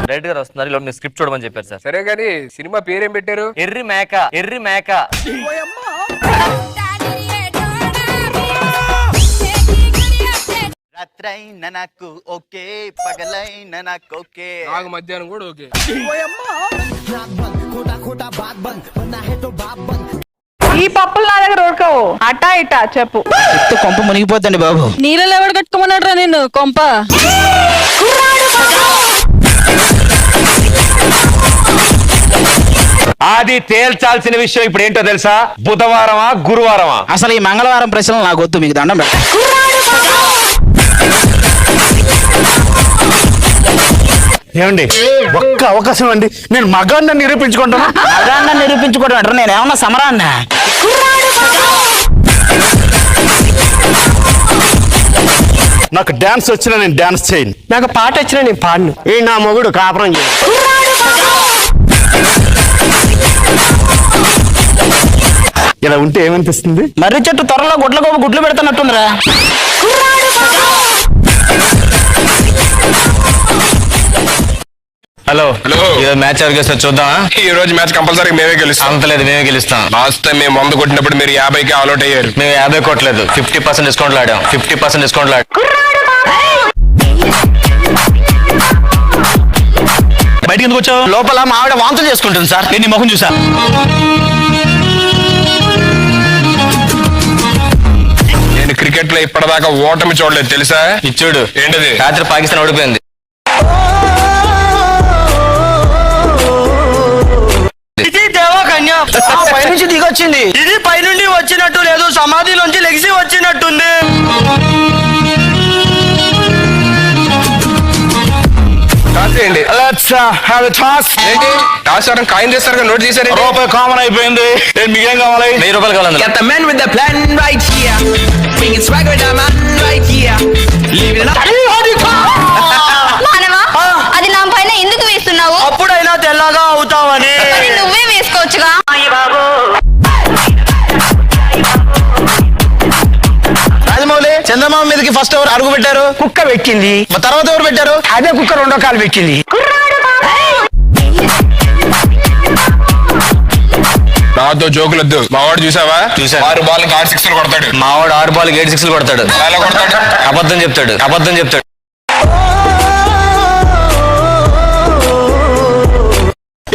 Director గారు వస్తున్నారు, ఇలా మీరు స్క్రిప్ట్ చూడమని చెప్పారు సార్. సరే గానీ సినిమా పేరేం పెట్టారు? ఎర్రి మేక. ఎర్రి మేక. రాత్రైన నాకు ఓకే, పగలైన నాకు ఓకే, నాకు మధ్యాహ్నం కూడా ఓకే. ఈ పప్పులు నా దగ్గర ఉడకవు, అటా ఇటా చెప్పు. కొంప మునిగిపోద్దండి బాబు. నీళ్ళలో ఎవడు కట్టుకోమన్నాడు రా నిన్ను కొంప? అది తేల్చాల్సిన విషయం ఇప్పుడు ఏంటో తెలుసా? బుధవారమా గురువారమా? అసలు ఈ మంగళవారం ప్రశ్నలు నాకు వద్దు, మీకు దండం పెట్ట. ఏమండి ఒక్క అవకాశం అండి, నేను మగాన్ని నిరూపించుకుంటాను. మగాన్ని నిరూపించుకోవడం అంటారు, నేను ఏమన్నా సమరాన్నా? నాకు డాన్స్ వచ్చినా నేను డాన్స్ చేయను, నాకు పాట వచ్చినా నేను పాడను. ఈ నా మొగుడు కాపురం చేయను. ఇలా ఉంటే ఏమనిపిస్తుంది? మర్రి చెట్టు త్వరలో గుడ్ల గుడ్లు పెడుతున్నట్టుందిరా. హలో ఈరోజు మ్యాచ్ ఎవరు గెలుస్తారు చూద్దాం. ఈ రోజు మ్యాచ్ కంపల్సరీ మేమే గెలుస్తాం. అంతలేదు, మేమే గెలుస్తాం. లాస్ట్ టైం మేము 100 కొట్టినప్పుడు మీరు 50కి ఆల్అౌట్ అయ్యారు. మేము 50 కొట్టలేదు, 50% డిస్కౌంట్ ఆడాం. 50% డిస్కౌంట్ ఆడాం. బయటికి ఎందుకు వచ్చావు? లోపల మా ఆవిడ వాంతులు చేసుకుంటుంది సార్, నేను ముఖం చూసా. నేను క్రికెట్ లో ఇప్పటిదాకా ఓటమి చూడలేదు తెలుసా? ఇచ్చుడు ఏంటది? రాత్రి పాకిస్తాన్ ఓడిపోయింది. ఇది దేవకన్య పైనుంచి దిగొచ్చింది. ఇది పైనుండి వచ్చినట్టు లేదు, సమాధిలోంచి లెగిసి వచ్చినట్టుంది. టాస్ కాయిన్ చేస్తారు, నోట్ చేశారు. రూపాయి కామన్ అయిపోయింది. నేను మీకేం కావాలి? 1000 రూపాయలు కావాలి. Get the man with the plan right here. Bringing swag with the man right here. Leaving it up. మానవా, అది నా పైన ఎందుకు వేస్తున్నావు? అప్పుడైనా తెల్లగా అవుతావని. మరి నువ్వే వేసుకోవచ్చుగా. రాజమౌళి, చంద్రమామ మీదకి ఫస్ట్ ఎవరు అడుగు పెట్టారు? కుక్క పెట్టింది. తర్వాత ఎవరు పెట్టారు? అదే కుక్క రెండో కాలు పెట్టింది. నాతో జోకులొద్దు. మావాడు చూసావా? చూసాను. 6 బాల్కి 6 సిక్స్లు కొడతాడు. మావాడు 6 బాల్కి 7 సిక్స్లు కొడతాడు. ఎలా కొడతాడు? అబద్ధం చెప్తాడు.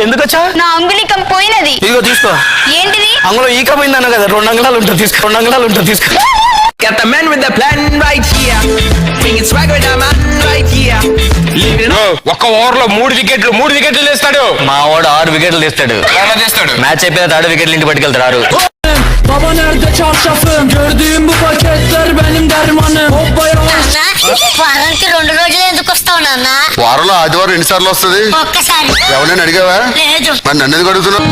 ఎందుకు వచ్చా? నా అంగుళికం పోయినది. ఇదిగో తీసుకో. ఏంటిది? అందులో ఈక పోయిందన్న కదా, 2 అంగుళాలు ఉంటుంది తీసుకో. 2 అంగుళాలు ఉంటుంది తీసుకో. Get the man with the plan right here. Bringing swag with the man right here. Leaving it up. ఒక్క ఓవర్ లో 3 వికెట్లు తీస్తాడు. మావాడు 6 వికెట్లు తీస్తాడు. ఎలా తీస్తాడు? మ్యాచ్ అయిపోయిన 3 వికెట్లు ఇంటి పట్టుకెళ్తాడు. 6. Baba nerede çarşafım? Gördüğüm bu paketler benim dermanım. Hoppa yavaş. వారానికి 2 రోజులు ఎందుకు వస్తావు నాన్న? వారంలో ఆదివారం ఎన్నిసార్లు వస్తుంది? ఒక్కసారి. ఎవరైనా అడిగావా? లేదు. మరి నన్ను ఎందుకు అడుగుతున్నావు?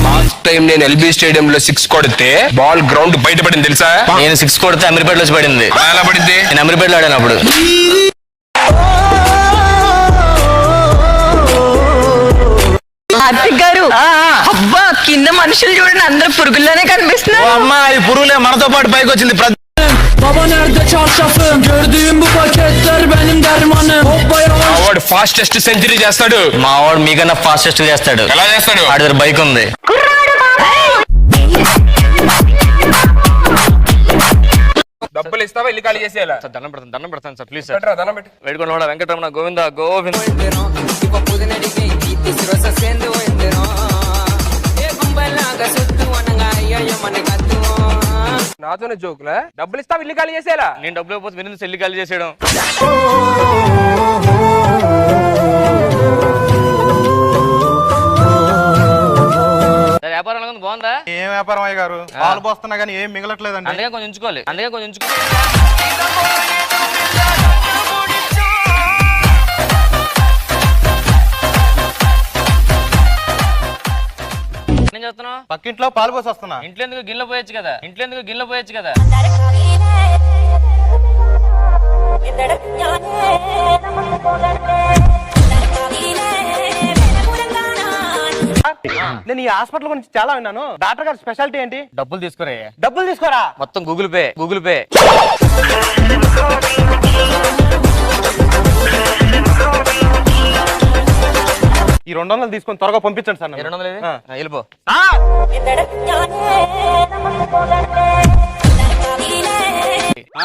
లాస్ట్ టైం నేను ఎల్బీ స్టేడియం లో 6 కొడితే బాల్ గ్రౌండ్ బయట పడింది తెలుసా? నేను 6 కొడితే అమీర్పేటలో వచ్చి పడింది. ఎలా పడింది? నేను అమీర్పేటలో ఆడానప్పుడు. కార్తిక్ గారు, అబ్బా కింద మనుషులు చూడండి, అందరు పురుగుల్లోనే కనిపిస్తున్నారు. అమ్మా, ఈ పురుగులే మనతో పాటు పైకి వచ్చింది. Baba nerede çarşafım? Gördüğüm bu paketler benim dermanım. Hoppa yavaş. మావాడు ఫాస్టెస్ట్ సెంచరీ చేస్తాడు. మావాడు మీకన్నా ఫాస్టెస్ట్ చేస్తాడు. ఎలా చేస్తాడు? ఆడి దగ్గర బైక్ ఉంది. డబ్బులు ఇస్తావా? ఇల్లు ఖాళీ చేసేయాలా? దండం పెడతాను సార్, ప్లీజ్ సార్. దండం పెట్టి వేడుకొండ వెంకటరమణ గోవింద గోవింద. నాతోనే జోకులా? డబ్బులు ఇస్తావా? ఇల్లు ఖాళీ చేసేయాలా? నేను డబ్బులు ఇవ్వకపోతే మీరు సెల్లి ఖాళీ చేసేయడం. వ్యాపారం బాగుందా? ఏం వ్యాపారం అయ్య గారు? పాలు పోస్తున్నా కానీ ఏం మిగలట్లేదండి. అందుకే కొంచెం ఉంచుకోవాలి. ఏం చేస్తున్నావు? పక్కింట్లో పాలు పోసి వస్తున్నా. ఇంట్లో ఎందుకు గిన్నె పోయొచ్చు కదా. నేను ఈ హాస్పిటల్ గురించి చాలా విన్నాను. డాక్టర్ గారి స్పెషాలిటీ ఏంటి? డబ్బులు తీసుకురా. డబ్బులు తీసుకోరా? మొత్తం గూగుల్ పే. 200 తీసుకొని త్వరగా పంపించండి సార్ నన్ను. 200 ఆ. వెళ్ళిపో.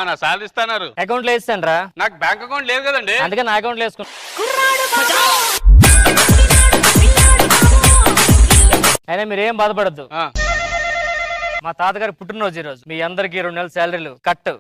నా సాలరీ ఇస్తాన్నారు. అకౌంట్ లో వేస్తాను రా. నాకు బ్యాంక్ అకౌంట్ లేదు కదండి. అందుకే నా అకౌంట్ లో వేసుకున్నా. అయినా మీరేం బాధపడద్దు. మా తాతగారి పుట్టినరోజు ఈ రోజు. మీ అందరికి 2 నెలల శాలరీలు కట్.